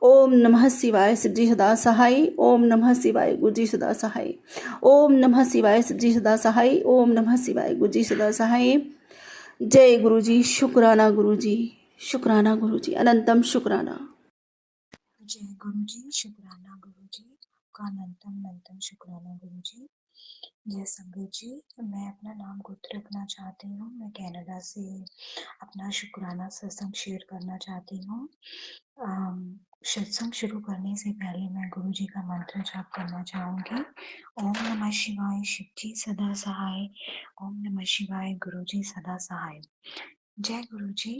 ओम नमः शिवाय, शिव जी सदा सहाय। ओम नमः शिवाय, गुरु जी सदा सहाय। ओम नमः शिवाय, शिव जी सदा सहाय। ओम नमः शिवाय, गुरु जी सदा सहाय। जय गुरु जी, शुक्राना गुरु जी, शुक्राना गुरु जी, अनंतम शुक्राना। जय गुरु जी, शुक्राना गुरु जी, का अनंतम अनंतम शुक्राना गुरु जी। जय संगत जी, मैं अपना नाम गोत्र रखना चाहती हूँ। मैं कनाडा से अपना शुक्राना सत्संग शेयर करना चाहती हूँ। सत्संग शुरू करने से पहले मैं गुरु जी का मंत्र जाप करना चाहूँगी। ओम नमः शिवाय, शिव जी सदा सहाय। ओम नमः शिवाय, गुरु जी सदा सहाय। जय गुरु जी।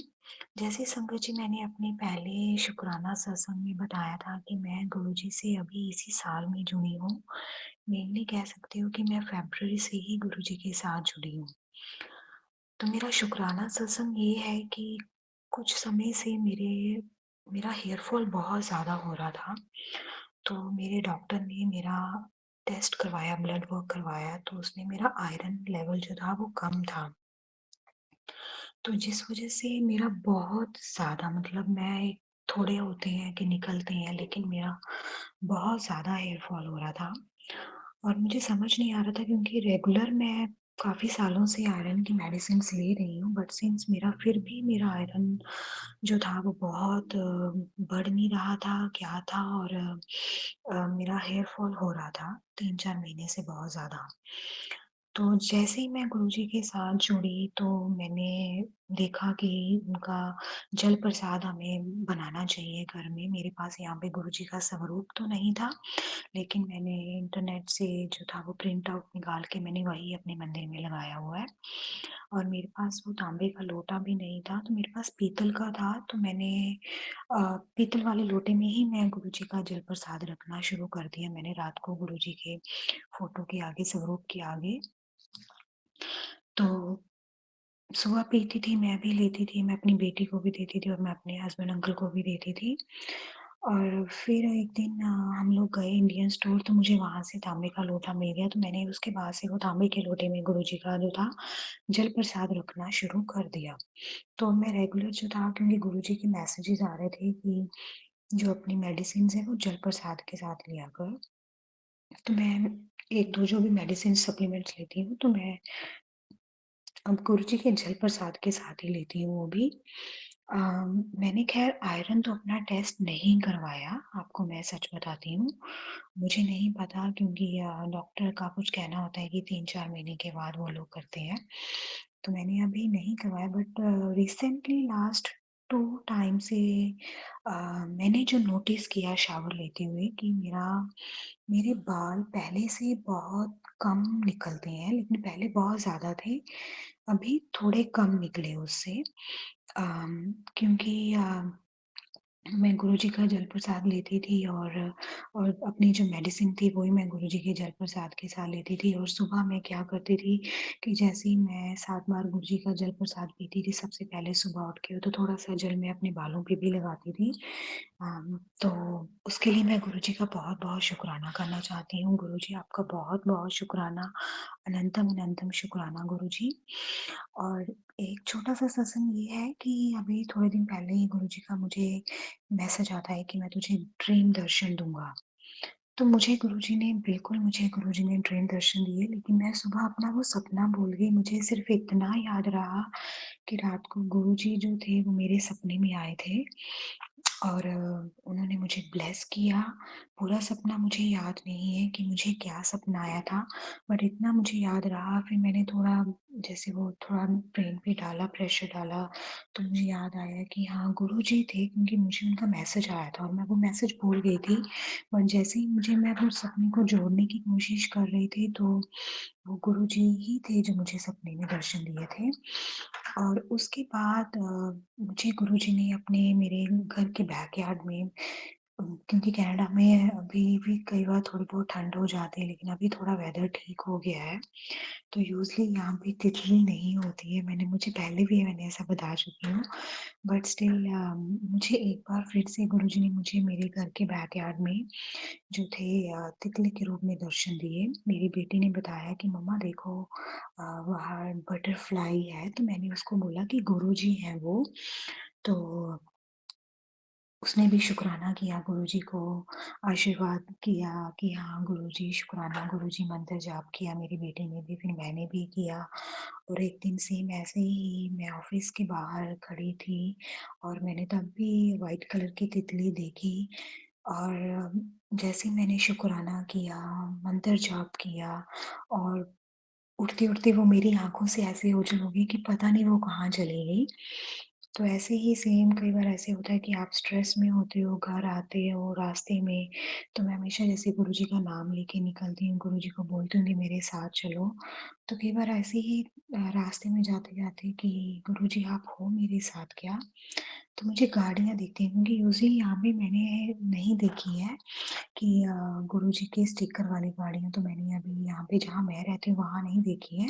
जैसे संगत जी, मैंने अपने पहले शुक्राना सत्संग में बताया था कि मैं गुरु जी से अभी इसी साल में जुड़ी हूँ। मेनली कह सकती हूँ कि मैं फरवरी से ही गुरु जी के साथ जुड़ी हूँ। तो मेरा शुक्राना सत्संग ये है कि कुछ समय से मेरा हेयर फॉल बहुत ज़्यादा हो रहा था। तो मेरे डॉक्टर ने मेरा टेस्ट करवाया, ब्लड वर्क करवाया, तो उसमें मेरा आयरन लेवल जो था वो कम था। तो जिस वजह से मेरा बहुत ज़्यादा, मतलब मैं, थोड़े होते हैं कि निकलते हैं, लेकिन मेरा बहुत ज़्यादा हेयर फॉल हो रहा था। और मुझे समझ नहीं आ रहा था क्योंकि रेगुलर मैं काफ़ी सालों से आयरन की मेडिसिन्स ले रही हूँ, बट सिंस फिर भी मेरा आयरन जो था वो बहुत बढ़ नहीं रहा था, क्या था, और मेरा हेयर फॉल हो रहा था 3-4 महीने से बहुत ज़्यादा। तो जैसे ही मैं गुरुजी के साथ जुड़ी तो मैंने देखा कि उनका जल प्रसाद हमें बनाना चाहिए घर में। मेरे पास यहाँ पे गुरुजी का स्वरूप तो नहीं था, लेकिन मैंने इंटरनेट से जो था वो प्रिंट आउट निकाल के मैंने वही अपने मंदिर में लगाया हुआ है। और मेरे पास वो तांबे का लोटा भी नहीं था, तो मेरे पास पीतल का था। तो मैंने पीतल वाले लोटे में ही मैं गुरुजी का जल प्रसाद रखना शुरू कर दिया। मैंने रात को गुरुजी के फोटो के आगे, स्वरूप के आगे, तो सुबह पीती थी, मैं भी लेती थी, मैं अपनी बेटी को भी देती थी और मैं अपने हस्बैंड अंकल को भी देती थी। और फिर एक दिन हम लोग गए इंडियन स्टोर, तो मुझे वहाँ से तांबे का लोटा मिल गया, तो मैंने उसके बाद से वो तांबे के लोटे में गुरुजी का जो था जल प्रसाद रखना शुरू कर दिया। तो मैं रेगुलर जो था, क्योंकि गुरुजी के मैसेजेस आ रहे थे कि जो अपनी मेडिसिन है वो जल प्रसाद के साथ लिया कर। तो मैं 1-2 जो भी मेडिसिन सप्लीमेंट्स लेती हूँ, तो मैं अब गुरुजी के जल प्रसाद के साथ ही लेती हूँ वो भी। मैंने खैर आयरन तो अपना टेस्ट नहीं करवाया, आपको मैं सच बताती हूँ। मुझे नहीं पता, क्योंकि डॉक्टर का कुछ कहना होता है कि 3-4 महीने के बाद वो लोग करते हैं। तो मैंने अभी नहीं करवाया, बट रिसेंटली लास्ट 2 टाइम से मैंने जो नोटिस किया शावर लेते हुए कि मेरे बाल पहले से बहुत कम निकलते हैं, लेकिन पहले बहुत ज़्यादा थे, अभी थोड़े कम निकले उससे। क्योंकि मैं गुरुजी का जल प्रसाद लेती थी और अपनी जो मेडिसिन थी वही मैं गुरुजी के जल प्रसाद के साथ लेती थी। और सुबह मैं क्या करती थी कि जैसे ही मैं 7 बार गुरुजी का जल प्रसाद पीती थी, सबसे पहले सुबह उठ के तो थोड़ा-सा जल मैं अपने बालों पे भी लगाती थी। तो उसके लिए मैं गुरुजी का बहुत-बहुत शुक्राना करना चाहती हूँ। गुरुजी, आपका बहुत-बहुत शुक्राना, अनंतम अनंतम शुक्राना गुरुजी। और एक छोटा-सा सत्संग ये है कि अभी थोड़े दिन पहले ही गुरुजी का मुझे मैसेज आता है कि मैं तुझे ड्रीम दर्शन दूँगा। तो मुझे गुरुजी ने ड्रीम दर्शन दिए, लेकिन मैं सुबह अपना वो सपना भूल गई। मुझे सिर्फ़ इतना याद रहा कि रात को गुरुजी जो थे वो मेरे सपने में आए थे और उन्होंने मुझे ब्लेस किया। पूरा सपना मुझे याद नहीं है कि मुझे क्या सपना आया था, बट इतना मुझे याद रहा। फिर मैंने थोड़ा जैसे वो थोड़ा ब्रेन पे डाला, प्रेशर डाला, तो मुझे याद आया कि हाँ, गुरुजी थे, क्योंकि मुझे उनका मैसेज आया था और मैं वो मैसेज भूल गई थी। पर जैसे ही मैं अपने सपने को जोड़ने की कोशिश कर रही थी, तो वो गुरुजी ही थे जो मुझे सपने में दर्शन दिए थे। और उसके बाद मुझे गुरुजी ने अपने मेरे घर के बैकयार्ड में, क्योंकि कनाडा में अभी भी कई बार थोड़ी बहुत ठंड हो जाती है, लेकिन अभी थोड़ा वेदर ठीक हो गया है। तो यूज़ुअली यहाँ पे तितली नहीं होती है, मुझे पहले भी मैंने ऐसा बता चुकी हूँ। बट स्टिल मुझे एक बार फिर से गुरुजी ने मुझे मेरे घर के बैकयार्ड में जो थे तितली के रूप में दर्शन दिए। मेरी बेटी ने बताया कि मम्मा देखो, वहाँ बटरफ्लाई है, तो मैंने उसको बोला कि गुरुजी हैं वो। तो उसने भी शुक्राना किया गुरुजी को, आशीर्वाद किया कि हाँ गुरुजी शुक्राना, गुरुजी मंत्र जाप किया मेरी बेटी ने भी, फिर मैंने भी किया। और एक दिन सेम ऐसे ही मैं ऑफिस के बाहर खड़ी थी और मैंने तब भी व्हाइट कलर की तितली देखी। और जैसे ही मैंने शुक्राना किया, मंत्र जाप किया, और उड़ते-उड़ते वो मेरी आँखों से ऐसे ओझल हो गई कि पता नहीं वो कहाँ चली गई। तो ऐसे ही सेम कई बार ऐसे होता है कि आप स्ट्रेस में होते हो, घर आते हो रास्ते में, तो मैं हमेशा जैसे गुरुजी का नाम लेके निकलती हूँ, गुरुजी को बोलती हूँ कि मेरे साथ चलो। तो कई बार ऐसे ही रास्ते में जाते-जाते कि गुरुजी आप हो मेरे साथ क्या? तो मुझे गाड़ियाँ दिखती हैं, क्योंकि यूज़ुअली यहाँ पे मैंने नहीं देखी है कि गुरुजी के स्टिकर वाली गाड़ियाँ तो मैंने अभी यहाँ पे जहाँ मैं रहती हूँ वहाँ नहीं देखी है।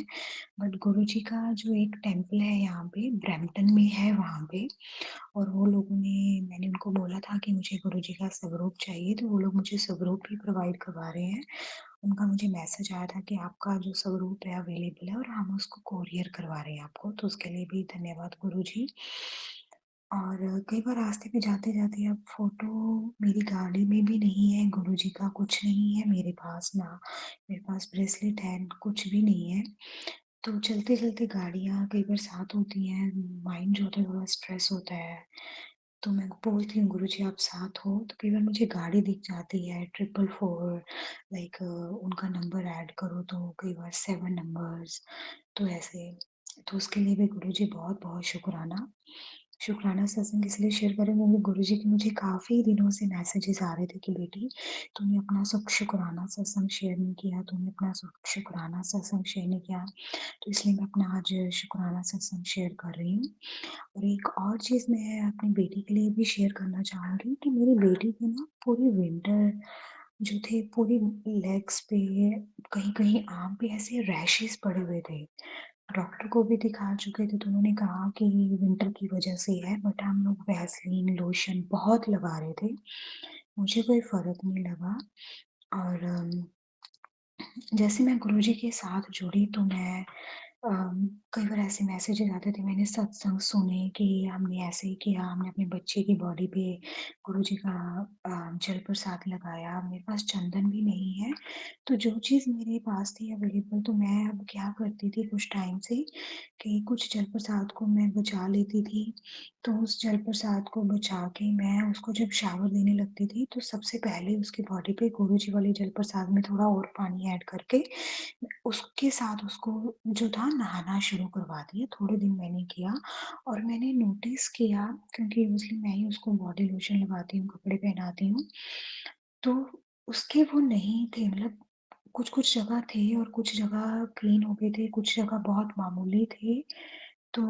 बट गुरुजी का जो एक टेम्पल है यहाँ पे ब्रैम्पटन में है वहाँ पे, और वो लोगों ने मैंने उनको बोला था कि मुझे गुरुजी का स्वरूप चाहिए, तो वो लोग मुझे स्वरूप भी प्रोवाइड करवा रहे हैं। उनका मुझे मैसेज आया था कि आपका जो स्वरूप है अवेलेबल है और हम उसको कोरियर करवा रहे हैं आपको, तो उसके लिए भी धन्यवाद गुरुजी। और कई बार रास्ते पे जाते-जाते अब फ़ोटो मेरी गाड़ी में भी नहीं है, गुरुजी का कुछ नहीं है मेरे पास, ना मेरे पास ब्रेसलेट है, कुछ भी नहीं है। तो चलते-चलते गाड़ियाँ कई बार साथ होती हैं, माइंड जो होता है थोड़ा स्ट्रेस होता है। तो मैं बोलती हूँ गुरुजी आप साथ हो, तो कई बार मुझे गाड़ी दिख जाती है 444, लाइक उनका नंबर ऐड करो तो कई बार 7 नंबर्स, तो ऐसे। तो उसके लिए भी गुरुजी बहुत-बहुत शुक्राना। शुक्राना सत्संग इसलिए शेयर कर रही हूँ क्योंकि गुरुजी के मुझे काफ़ी दिनों से मैसेजेस आ रहे थे कि बेटी तूने अपना सब शुक्राना सत्संग शेयर नहीं किया, तूने अपना सब शुक्राना सत्संग शेयर नहीं किया। तो इसलिए मैं अपना आज शुक्राना सत्संग शेयर कर रही हूँ। और एक और चीज़ मैं अपनी बेटी के लिए भी शेयर करना चाहूँगी कि मेरी बेटी की ना पूरी विंटर जो थे पूरी लेग्स पे, कहीं-कहीं आर्म पे ऐसे रैशेज़ पड़े हुए थे। डॉक्टर को भी दिखा चुके थे तो उन्होंने कहा कि विंटर की वजह से है, बट हम लोग वैसलीन, लोशन बहुत लगा रहे थे। मुझे कोई फ़र्क नहीं लगा। और जैसे मैं गुरुजी के साथ जुड़ी तो मैं कई बार ऐसे मैसेजेस आते थे, मैंने सत्संग सुने कि हमने ऐसे ही किया, हमने अपने बच्चे की बॉडी पे गुरुजी का जल प्रसाद लगाया। मेरे पास चंदन भी नहीं है, तो जो चीज़ मेरे पास थी अवेलेबल, तो मैं अब क्या करती थी कुछ टाइम से कि कुछ जल प्रसाद को मैं बचा लेती थी। तो उस जल प्रसाद को बचा के मैं उसको जब शावर देने लगती थी, तो सबसे पहले उसकी बॉडी पे गुरुजी वाले जल प्रसाद में थोड़ा और पानी ऐड करके उसके साथ उसको जो था नहाना शुरू करवा दिया। थोड़े दिन मैंने किया और मैंने नोटिस किया, क्योंकि यूज़ुअली मैं ही उसको बॉडी लोशन लगाती हूँ, कपड़े पहनाती हूँ, तो उसके वो नहीं थे, मतलब कुछ-कुछ जगह थे और कुछ जगह क्लीन हो गए थे, कुछ जगह बहुत मामूली थे। तो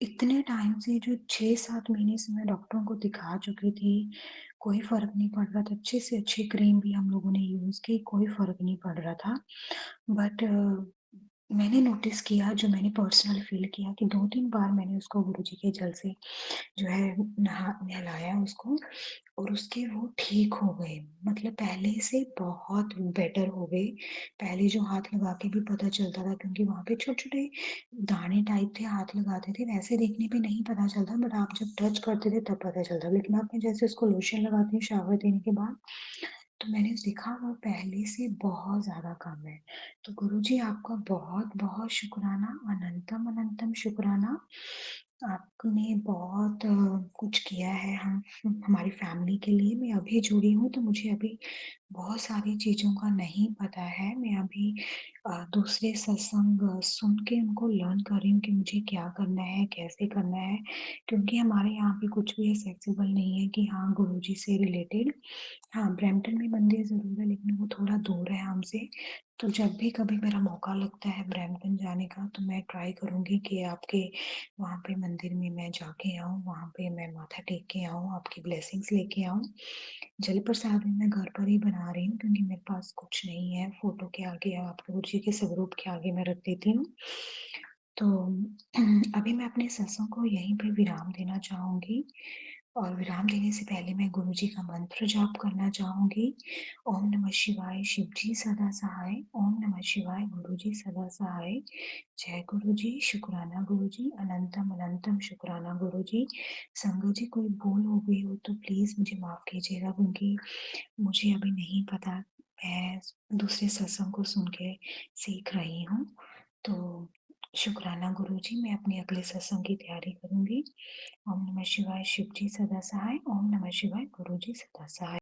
इतने टाइम से जो 6-7 महीने से मैं डॉक्टरों को दिखा चुकी थी, कोई फ़र्क नहीं पड़ रहा था। अच्छे से अच्छी क्रीम भी हम लोगों ने यूज़ की, कोई फ़र्क नहीं पड़ रहा था। बट मैंने नोटिस किया, जो मैंने पर्सनल फ़ील किया कि 2-3 बार मैंने उसको गुरुजी के जल से जो है नहलाया उसको, और उसके वो ठीक हो गए। मतलब पहले से बहुत बेटर हो गए। पहले जो हाथ लगा के भी पता चलता था, क्योंकि वहाँ पे छोटे-छोटे दाने टाइप थे, हाथ लगाते थे, वैसे देखने पे नहीं पता चलता, बट आप जब टच करते थे तब पता चलता। लेकिन आप मैं जैसे उसको लोशन लगाती हूँ शावर देने के बाद, तो मैंने देखा वो पहले से बहुत ज़्यादा कम है। तो गुरुजी आपका बहुत-बहुत शुक्राना, अनंतम-अनंतम शुक्राना। आपने बहुत कुछ किया है हम हमारी फैमिली के लिए। मैं अभी जुड़ी हूँ तो मुझे अभी बहुत सारी चीज़ों का नहीं पता है। मैं अभी दूसरे सत्संग सुन के उनको लर्न कर रही हूँ कि मुझे क्या करना है, कैसे करना है। क्योंकि हमारे यहाँ पे कुछ भी एक्सेसिबल नहीं है कि हाँ, गुरुजी से रिलेटेड। हाँ, ब्रैम्पटन में मंदिर ज़रूर है लेकिन वो थोड़ा दूर है हमसे। तो जब भी कभी मेरा मौका लगता है ब्रैम्पटन जाने का तो मैं ट्राई करूँगी कि आपके वहाँ पे मंदिर में मैं जाके आऊँ, वहाँ पे मैं माथा टेक के आऊँ, आपकी ब्लेसिंग्स लेके आऊँ। जल प्रसाद भी मैं घर पर ही बना रही हूँ क्योंकि मेरे पास कुछ नहीं है, फ़ोटो के आगे आप गुरुजी के स्वरूप के आगे मैं रख देती हूँ। तो अभी मैं अपने सत्संग को यहीं पे विराम देना चाहूँगी और विराम देने से पहले मैं गुरुजी का मंत्र जाप करना चाहूँगी। ओम नमः शिवाय, शिव जी सदा सहाय। ओम नमः शिवाय, गुरुजी सदा सहाय। जय गुरुजी, शुक्राना गुरुजी, अनंतम अनंतम शुक्राना गुरुजी। संगत जी, कोई भूल हो गई हो तो प्लीज़ मुझे माफ़ कीजिएगा क्योंकि मुझे अभी नहीं पता, मैं दूसरे सत्संग को सुन के सीख रही हूँ। तो शुक्राना गुरुजी, मैं अपने अगले सत्संग की तैयारी करूँगी। ओम नमः शिवाय, शिव जी सदा सहाय। ओम नमः शिवाय, गुरुजी सदा सहाय।